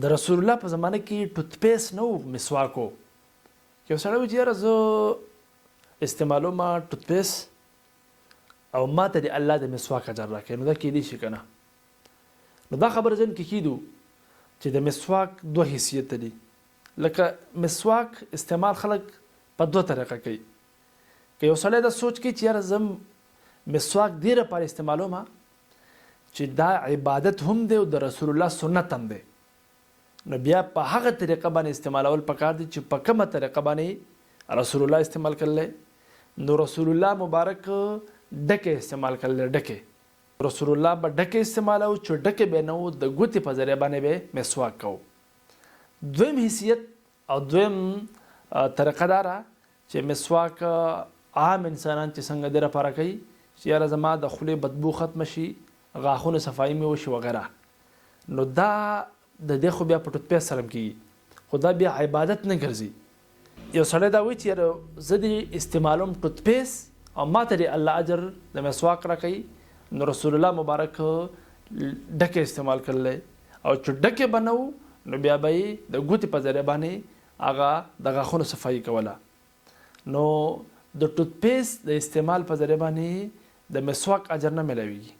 د رسول الله په زمانه کې ټوتپیس نه و، مسواک و. یو سړی و چې یاره زه استعمالوم ټوتپیس او ما ته د الله د مسواک اجر راکوي، نو دا کیدی شي که نه؟ نو دا خبره ذهن کې کیدو چې د مسواک دوه حیثیت دي. لکه مسواک استعمال خلک په دوه طریقه کوي. که یو سړی دا سوچ کوي چې یاره زه مسواک دې لپاره استعمالوم چې دا عبادت هم دی او د رسول الله سنت هم دی، نو بیا په هغه طریقه باندې استعمالول پکار دي چې په کومه طریقه باندې رسول الله استعمال کړلی. نو رسول الله مبارک ډکه استعمال کړلی، ډکه رسول الله به ډکه استعمالو چې ډکه به نه و، د ګوتې په ذریعه باندې به مسواک کوو. دویم حیثیت او دویم طریقه دا ده چې مسواک عام انسانان چې څنګه دې لپاره کوي چې یاره زما د خولې بدبو ختمه شي، غاښونه صفایي مې وشي وغیره، نو دا د دې خو بیا په ټوتپیس سره کېږي، خو دا بیا عبادت نه ګرځي. یو سړی دا وایي چې یاره زه دې استعمالوم ټوتپیس او ما ته دې الله اجر د مسواک راکوي، نو رسول الله مبارک ډکه استعمال کړلی او چې ډکه به نه و نو بیا به یې د ګوتې په ذریعه باندې هغه د غاښونو صفایي کوله. نو د ټوتپیس د استعمال په ذریعه باندې د مسواک اجر نه میلاویږي.